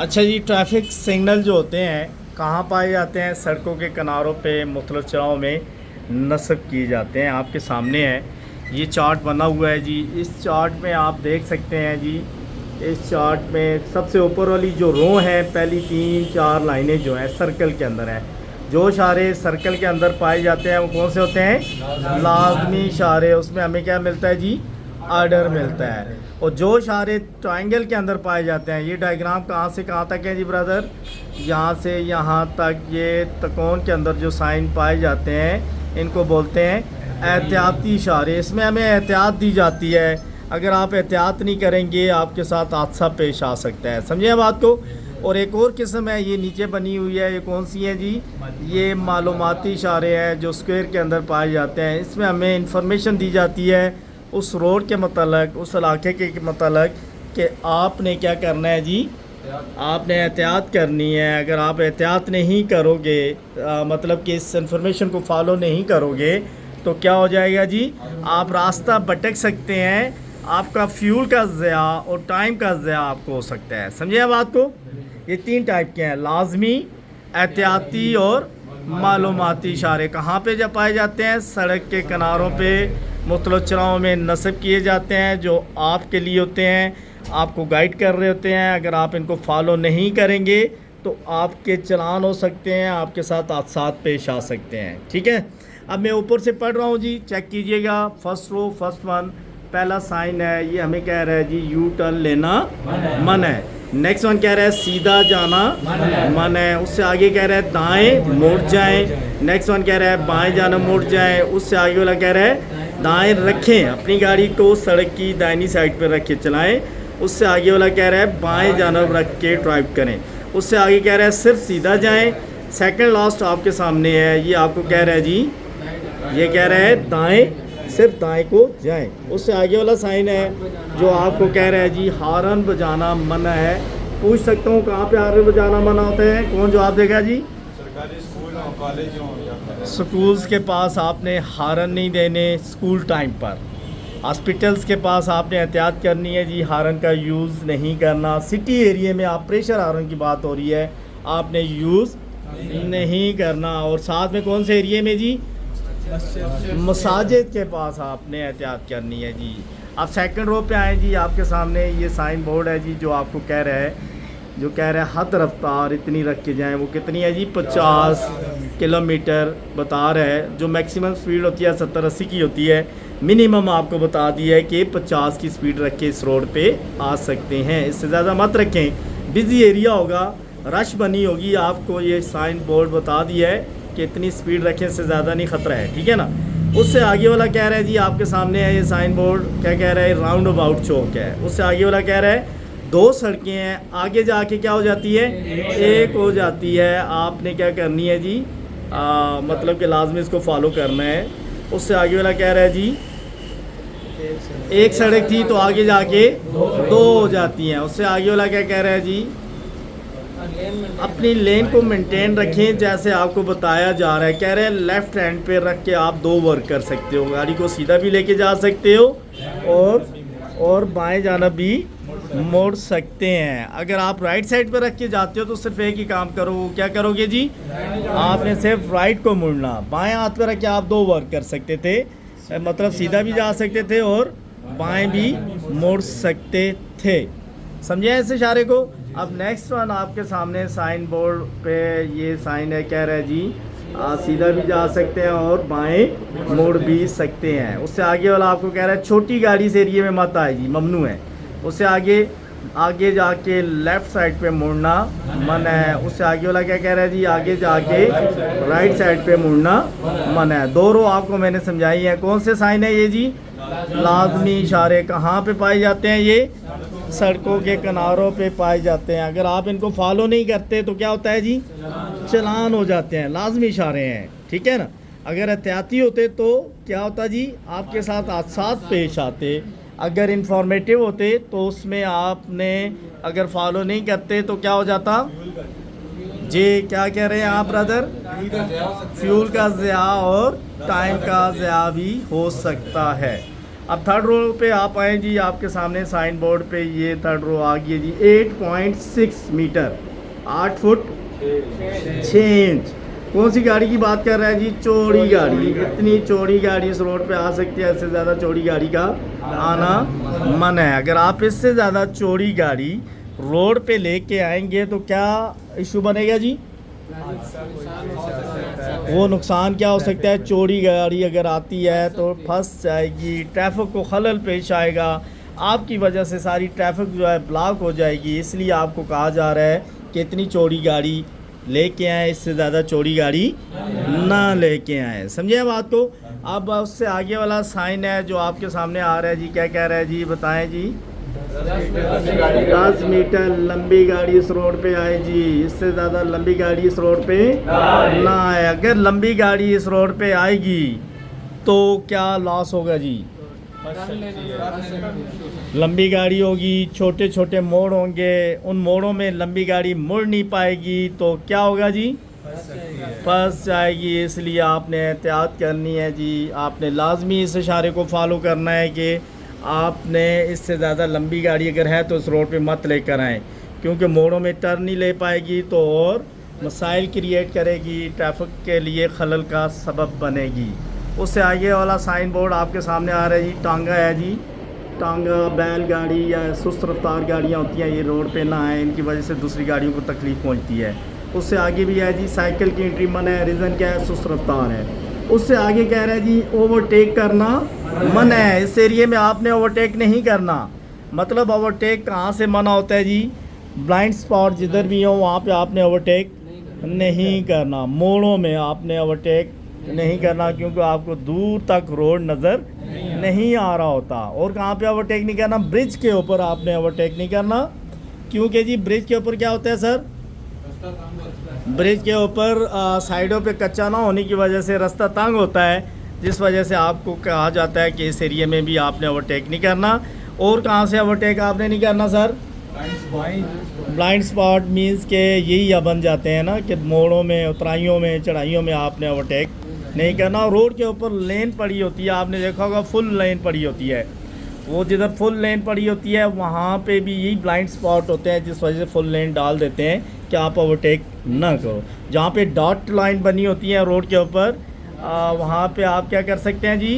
अच्छा जी, traffic signal जो होते हैं कहाँ पाए जाते हैं? सड़कों के किनारों पे मुख्तलिफ जगहों में नस्ब किए जाते हैं। आपके सामने है, ये चार्ट बना हुआ है जी। इस चार्ट में आप देख सकते हैं जी, इस चार्ट में सबसे ऊपर वाली जो रो है, पहली 3-4 लाइनें जो हैं सर्कल के अंदर हैं। जो इशारे सर्कल के अंदर पाए जाते हैं वो कौन से होते हैं? लाजमी इशारे। उसमें हमें क्या मिलता है जी? आर्डर मिलता है। और जो इशारे ट्रायंगल के अंदर पाए जाते हैं, ये डायग्राम कहाँ से कहाँ तक है जी ब्रदर? यहाँ से यहाँ तक ये त्रिकोण के अंदर जो साइन पाए जाते हैं इनको बोलते हैं एहतियाती इशारे। इसमें हमें एहतियात दी जाती है, अगर आप एहतियात नहीं करेंगे आपके साथ हादसा पेश आ सकता है। समझिए बात को। और एक और किस्म है, ये नीचे बनी हुई है, ये कौन सी है जी? ये मालूमाती इशारे हैं जो स्क्वायर के अंदर पाए जाते हैं। इसमें हमें इंफॉर्मेशन दी जाती है उस रोड के मतलब, उस इलाके के मतलब कि आपने क्या करना है जी? आपने एहतियात करनी है। अगर आप एहतियात नहीं करोगे, मतलब कि इस इंफॉर्मेशन को फॉलो नहीं करोगे तो क्या हो जाएगा जी? आप रास्ता भटक सकते हैं, आपका फ्यूल का ज़या और टाइम का ज़या आपको हो सकता है। समझिए बात को। ये 3 टाइप के हैं, लाजमी, एहतियाती और मालूमाती इशारे। कहाँ पे जब पाए जाते हैं? सड़क के किनारों पे मुख्तलिफ चौराहों में नस्ब किए जाते हैं, जो आपके लिए होते हैं, आपको गाइड कर रहे होते हैं। अगर आप इनको फॉलो नहीं करेंगे तो आपके चलान हो सकते हैं, आपके साथ हादसात पेश आ सकते हैं। ठीक है, अब मैं ऊपर से पढ़ रहा हूँ जी, चेक कीजिएगा। फर्स्ट रो, फर्स्ट वन, पहला साइन है, ये हमें कह रहा है जी यू टर्न लेना मन है। नेक्स्ट वन कह रहा है सीधा जाना मन है। उससे आगे कह रहा है दाएं मुड़ जाएं। नेक्स्ट वन कह रहा है बाएं जाना मुड़ जाएं। उससे आगे वाला कह रहा है दाएं रखें, अपनी गाड़ी को सड़क की दाहिनी साइड पर रख के चलाएं। उससे आगे वाला कह रहा है बाएं जानब रख के ड्राइव करें। उससे आगे कह रहा है सिर्फ सीधा जाएं। सेकंड लास्ट आपके सामने है, ये आपको कह रहा है जी, ये कह रहा है दाएं, सिर्फ दाएं को जाएं। उससे आगे वाला साइन है जो आपको कह रहा है जी हारन बजाना मना है। पूछ सकता हूँ कहाँ पे हारन बजाना मना होता है? कौन जवाब देगा जी? सरकारी स्कूल और कॉलेज। स्कूल्स के पास आपने हारन नहीं देने स्कूल टाइम पर। हॉस्पिटल्स के पास आपने एहतियात करनी है जी, हारन का यूज़ नहीं करना। सिटी एरिया में आप प्रेशर हारन की बात हो रही है, आपने यूज़ नहीं करना। और साथ में कौन से एरिया में जी? मसाजिद के पास आपने एहतियात करनी है जी। आप सेकंड रो पे आए जी, आपके सामने ये साइन बोर्ड है जी, जो आपको कह रहा है, जो कह रहा है हद रफ्तार इतनी रख के जाएं। वो कितनी है जी? 50 किलोमीटर बता रहा है। जो मैक्सिमम स्पीड होती है 70-80 की होती है। मिनिमम आपको बता दिया है कि 50 की स्पीड रख के इस रोड पे आ सकते हैं, इससे ज़्यादा मत रखें। बिज़ी एरिया होगा, रश बनी होगी, आपको ये साइन बोर्ड बता दिया है कि इतनी स्पीड रखें, इससे ज़्यादा नहीं ख़तरा है। ठीक है ना। उससे आगे वाला कह रहा है जी, आपके सामने है ये साइन बोर्ड, क्या कह रहा है? राउंड अबाउट चौक है। उससे आगे वाला कह रहा है 2 सड़कें हैं, आगे जाके क्या हो जाती है? एक हो जाती है। आपने क्या करनी है जी? मतलब कि लाजमी इसको फॉलो करना है। उससे आगे वाला कह रहा है जी एक सड़क थी तो आगे जाके 2 हो जाती हैं। उससे आगे वाला क्या कह रहा है जी? अपनी लेन को मेंटेन रखें जैसे आपको बताया जा रहा है। कह रहे हैं लेफ़्ट हैंड पे रख के आप 2 वर्क कर सकते हो, गाड़ी को सीधा भी लेके जा सकते हो और बाएं जानब भी मोड़ सकते हैं। अगर आप राइट साइड पे रख के जाते हो तो सिर्फ एक ही काम करो, क्या करोगे जी? आपने सिर्फ राइट को मुड़ना। बाएं हाथ पे रख के आप 2 वर्क कर सकते थे, मतलब सीधा भी जा सकते थे और बाएं भी मोड़ सकते थे। समझे इस इशारे को? अब नेक्स्ट वन आपके सामने साइन बोर्ड पे ये साइन है, कह रहा है जी सीधा भी जा सकते हैं और बाएं मोड़ भी सकते हैं। उससे आगे वाला आपको कह रहा है छोटी गाड़ी से एरिए में मत आए जी, ममनू है। उससे आगे जाके लेफ़्ट साइड पे मुड़ना मन है। उससे आगे वाला क्या कह रहा है जी? आगे जाके राइट साइड पे मुड़ना मन है। 2 रो आपको मैंने समझाई है। कौन से साइन है ये जी? लाजमी इशारे। कहाँ पे पाए जाते हैं ये? सड़कों के किनारों पे पाए जाते हैं। अगर आप इनको फॉलो नहीं करते तो क्या होता है जी? चलान हो जाते हैं। लाजमी इशारे हैं, ठीक है ना। अगर एहतियाती होते तो क्या होता जी? आपके साथ हादसात पेश आते। अगर इंफॉर्मेटिव होते तो उसमें आपने अगर फॉलो नहीं करते तो क्या हो जाता जी? क्या कह रहे हैं आप ब्रदर? फ्यूल का ज़या और टाइम का ज़या भी हो सकता है। अब थर्ड रो पे आप आए जी, आपके सामने साइन बोर्ड पे ये थर्ड रो आ गई जी, 8.6 मीटर, 8 फुट 6 इंच। कौन सी गाड़ी की बात कर रहा है जी? चौड़ी गाड़ी। इतनी चौड़ी गाड़ी इस रोड पे आ सकती है, इससे ज़्यादा चौड़ी गाड़ी का आना मन है। अगर आप इससे ज़्यादा चौड़ी गाड़ी रोड पे लेके आएंगे तो क्या इशू बनेगा जी? वो नुकसान क्या हो सकता है? चौड़ी गाड़ी अगर आती है तो फंस जाएगी, ट्रैफिक को खलल पेश आएगा, आपकी वजह से सारी ट्रैफिक जो है ब्लॉक हो जाएगी। इसलिए आपको कहा जा रहा है कि इतनी चौड़ी गाड़ी लेके आए, इससे ज़्यादा चौड़ी गाड़ी ना लेके आए। समझे आप बात को? अब उससे आगे वाला साइन है जो आपके सामने आ रहा है जी, क्या कह रहा है जी? बताएं जी। 10 मीटर लंबी गाड़ी इस रोड पे आए जी, इससे ज़्यादा लंबी गाड़ी इस रोड पे ना आए। अगर लंबी गाड़ी इस रोड पे आएगी तो क्या लॉस होगा जी? लंबी गाड़ी होगी, छोटे छोटे मोड़ होंगे, उन मोड़ों में लंबी गाड़ी मुड़ नहीं पाएगी तो क्या होगा जी? फंस जाएगी। इसलिए आपने एहतियात करनी है जी, आपने लाजमी इस इशारे को फॉलो करना है कि आपने इससे ज़्यादा लंबी गाड़ी अगर है तो इस रोड पे मत लेकर आएँ, क्योंकि मोड़ों में टर्न नहीं ले पाएगी तो और मसाइल क्रिएट करेगी, ट्रैफिक के लिए खलल का सबब बनेगी। उससे आगे वाला साइन बोर्ड आपके सामने आ रहा है जी, टांगा है जी, टांगा बैलगाड़ी या सुस्त रफ्तार गाड़ियाँ होती हैं, ये रोड पे ना आए, इनकी वजह से दूसरी गाड़ियों को तकलीफ़ पहुंचती है। उससे आगे भी है जी, साइकिल की एंट्री मन है, रीज़न क्या है? सुस्त रफ्तार है। उससे आगे कह रहा है जी, ओवरटेक करना मन है, इस एरिए में आपने ओवरटेक नहीं करना। मतलब ओवरटेक कहाँ से मना होता है जी? ब्लाइंड स्पॉट जिधर भी हो वहाँ पे आपने ओवरटेक नहीं करना, मोड़ों में आपने ओवरटेक नहीं करना, क्योंकि आपको दूर तक रोड नज़र नहीं आ रहा होता। और कहाँ पे ओवरटेक नहीं करना? ब्रिज के ऊपर आपने ओवरटेक नहीं करना, क्योंकि जी ब्रिज के ऊपर क्या होता है सर? ब्रिज के ऊपर साइडों पे कच्चा ना होने की वजह से रास्ता तंग होता है, जिस वजह से आपको कहा जाता है कि इस एरिया में भी आपने ओवरटेक नहीं करना। और कहाँ से ओवरटेक आपने नहीं करना सर? ब्लाइंड स्पॉट मींस के यही बन जाते हैं ना कि मोड़ों में, उतराइयों में, चढ़ाइयों में आपने ओवरटेक नहीं करना। रोड के ऊपर लेन पड़ी होती है, आपने देखा होगा फुल लेन पड़ी होती है, वो जिधर फुल लेन पड़ी होती है वहाँ पे भी यही ब्लाइंड स्पॉट होते हैं, जिस वजह से फुल लेन डाल देते हैं कि आप ओवरटेक ना करो। जहाँ पे डॉट लाइन बनी होती है रोड के ऊपर, वहाँ पे आप क्या कर सकते हैं जी?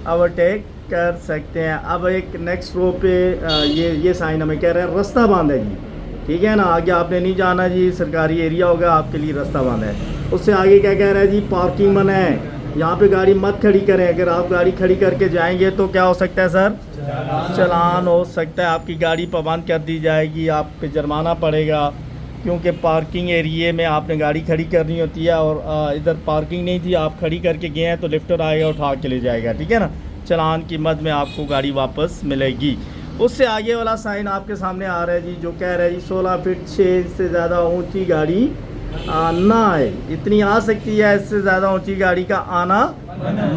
ओवरटेक कर सकते हैं। अब एक नेक्स्ट रो पे ये साइन हमें कह रहा है रास्ता बांध है जी, ठीक है ना, आगे आपने नहीं जाना जी, सरकारी एरिया होगा, आपके लिए रास्ता बांध है। उससे आगे क्या कह रहा है जी? पार्किंग मना है, यहाँ पे गाड़ी मत खड़ी करें। अगर आप गाड़ी खड़ी करके जाएंगे तो क्या हो सकता है सर? चालान हो सकता है, आपकी गाड़ी पाबंद कर दी जाएगी, आप पे जुर्माना पड़ेगा, क्योंकि पार्किंग एरिए में आपने गाड़ी खड़ी करनी होती है और इधर पार्किंग नहीं थी, आप खड़ी करके गए हैं तो लिफ्टर आएगा, उठा के ले जाएगा, ठीक है ना। चालान की मद में आपको गाड़ी वापस मिलेगी। उससे आगे वाला साइन आपके सामने आ रहा है जी, जो कह रहा है जी 16 फीट 6 इंच से ज़्यादा ऊंची गाड़ी ना आए। इतनी आ सकती है, इससे ज़्यादा ऊंची गाड़ी का आना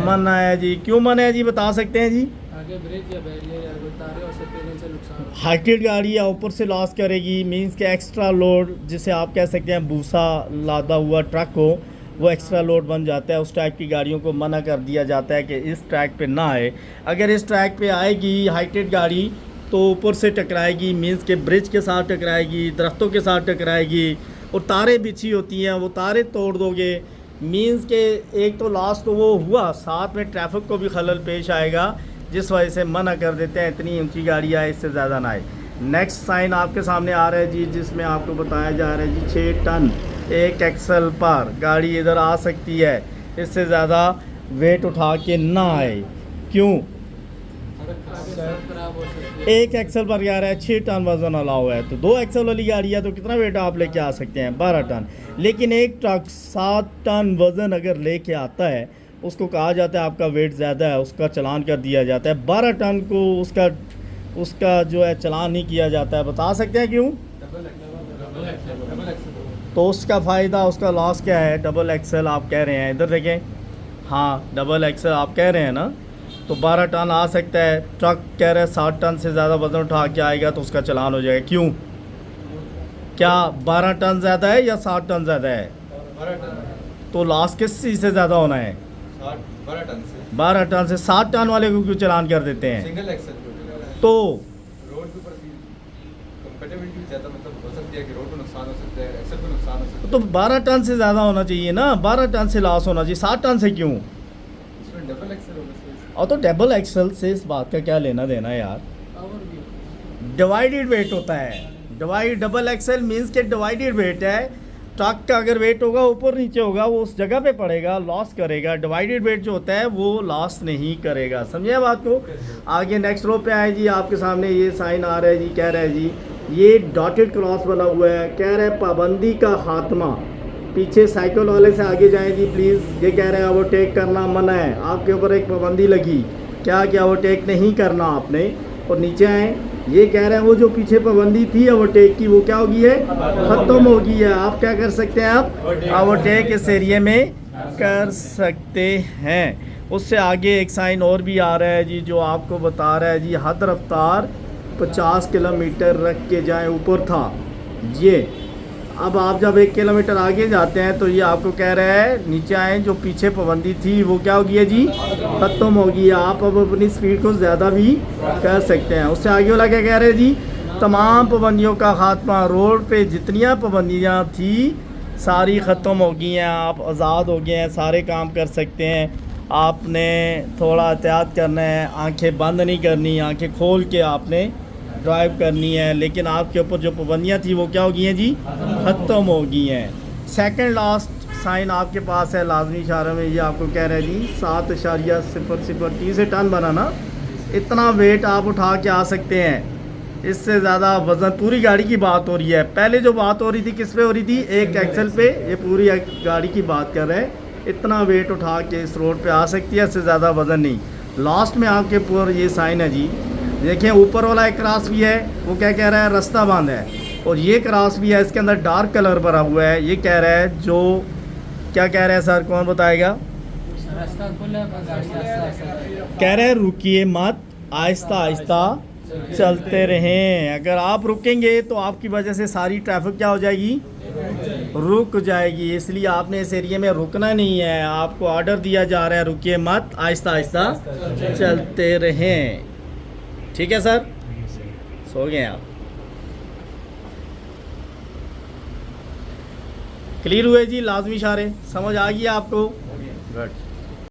मना है जी। क्यों मना है जी? बता सकते हैं जी? आगे ब्रिज या बैरियर या कोई तारे हो सकते हैं, जिनसे नुकसान हाइटेड गाड़ी या ऊपर से लॉस करेगी, मींस के एक्स्ट्रा लोड, जिसे आप कह सकते हैं भूसा लादा हुआ ट्रक हो, वो एक्स्ट्रा लोड बन जाता है। उस टाइप की गाड़ियों को मना कर दिया जाता है कि इस ट्रैक पे ना आए। अगर इस ट्रैक पे आएगी हाइटेड गाड़ी तो ऊपर से टकराएगी, मींस के ब्रिज के साथ टकराएगी, दरख्तों के साथ टकराएगी, और तारें बिछी होती हैं, वो तारें तोड़ दोगे, मींस के एक तो लॉस तो वो हुआ, साथ में ट्रैफिक को भी खलल पेश आएगा, जिस वजह से मना कर देते हैं इतनी ऊंची गाड़ी आए, इससे ज़्यादा ना आए। नेक्स्ट साइन आपके सामने आ रहा है जी, जिसमें आपको बताया जा रहा है जी 6 टन एक एक्सल पर गाड़ी इधर आ सकती है, इससे ज़्यादा वेट उठा के ना आए। क्यों? खराब हो सकती है। एक एक्सल पर क्या रहा है? 6 टन वजन अलाउ है, तो 2 एक्सल वाली गाड़ी है तो कितना वेट आप लेके आ सकते हैं? 12 टन। लेकिन एक ट्रक 7 टन वज़न अगर लेके आता है, उसको कहा जाता है आपका वेट ज़्यादा है, उसका चालान कर दिया जाता है। 12 टन को उसका जो है चालान नहीं किया जाता है। बता सकते हैं क्यों? तो उसका फ़ायदा, उसका लॉस क्या है? डबल एक्सल आप कह रहे हैं, इधर देखें, हाँ डबल एक्सल आप कह रहे हैं ना, तो 12 टन आ सकता है। ट्रक कह रहे हैं 7 टन से ज़्यादा वज़न उठा के आएगा तो उसका चालान हो जाएगा। क्यों? क्या 12 टन ज़्यादा है या 7 टन ज़्यादा है? 12 टन। तो लॉस किस चीज़ से ज़्यादा होना है? 12 टन से। 12 टन से 7 टन वाले को क्यों चालान कर देते हैं? सिंगल एक्सेल पे तो रोड के ऊपर कंपेटेबिलिटी ज़्यादा मतलब हो सकती है कि रोड को नुकसान हो सकता है, एक्सेल को नुकसान हो सकता है। तो 12 टन से ज़्यादा होना चाहिए ना, 12 टन से लॉस होना चाहिए, 7 टन से क्यों? इसमें डबल एक्सेल होगा इसमें। और तो डबल एक्सल से इस बात का क्या लेना देना है यार? पावर भी डिवाइडेड वेट होता है, डबल एक्सल मीन्स के डिवाइडेड वेट है। ट्रक का अगर वेट होगा ऊपर नीचे होगा वो उस जगह पे पड़ेगा, लॉस करेगा। डिवाइडेड वेट जो होता है वो लॉस नहीं करेगा, समझे बात को? आगे नेक्स्ट रो पे आए जी, आपके सामने ये साइन आ रहा है जी, कह रहा है जी ये डॉटेड क्रॉस बना हुआ है, कह रहा है पाबंदी का खात्मा। पीछे साइकिल वाले से आगे जाएं जी प्लीज़। ये कह रहे हैं ओवरटेक करना मना है, आपके ऊपर एक पाबंदी लगी, क्या क्या ओवरटेक नहीं करना आपने। और नीचे आए, ये कह रहे हैं वो जो पीछे पाबंदी थी ओवरटेक की वो क्या होगी है, ख़त्म हो गई है। आप क्या कर सकते हैं, आप ओवरटेक इस एरिए में कर सकते हैं। उससे आगे एक साइन और भी आ रहा है जी जो आपको बता रहा है जी हद रफ्तार 50 किलोमीटर रख के जाएं, ऊपर था ये। अब आप जब 1 किलोमीटर आगे जाते हैं तो ये आपको कह रहा है नीचे आए, जो पीछे पाबंदी थी वो क्या होगी है जी, ख़त्म होगी। आप अब अपनी स्पीड को ज़्यादा भी कर सकते हैं। उससे आगे वाला क्या कह रहे हैं जी, तमाम पाबंदियों का खात्मा, रोड पे जितनियाँ पाबंदियाँ थी सारी ख़त्म हो गई हैं, आप आज़ाद हो गए हैं, सारे काम कर सकते हैं। आपने थोड़ा एहतियात करना है, आंखें बंद नहीं करनी, आंखें खोल के आपने ड्राइव करनी है। लेकिन आपके ऊपर जो पाबंदियाँ थी वो क्या हो गई हैं जी, ख़त्म हो गई हैं। सेकंड लास्ट साइन आपके पास है लाजमी इशारे में, ये आपको कह रहे हैं जी 7.00 से टन बनाना, इतना वेट आप उठा के आ सकते हैं। इससे ज़्यादा वज़न, पूरी गाड़ी की बात हो रही है। पहले जो बात हो रही थी किस पे हो रही थी, एक एक्सल पे, ये पूरी गाड़ी की बात कर रहे हैं। इतना वेट उठा के इस रोड पे आ सकती है, इससे ज़्यादा वज़न नहीं। लास्ट में आपके पूरा ये साइन है जी, देखिए ऊपर वाला एक क्रॉस भी है, वो क्या कह रहा है, रास्ता बंद है। और ये क्रॉस भी है, इसके अंदर डार्क कलर भरा हुआ है। ये कह रहा है, जो क्या कह रहा है सर, कौन बताएगा? रास्ता खुला है पर गाड़ी आस्ते आस्ते कह रहे हैं रुकिए मत, आहिस्ता आहिस्ता चलते रहें। अगर आप रुकेंगे तो आपकी वजह से सारी ट्रैफिक क्या हो जाएगी, रुक जाएगी। इसलिए आपने इस एरिया में रुकना नहीं है, आपको ऑर्डर दिया जा रहा है रुकिए मत, आहिस्ता आहिस्ता चलते रहें। ठीक है सर, सो गए आप? क्लियर हुए जी लाजमी इशारे, समझ आ गई आपको? गुड।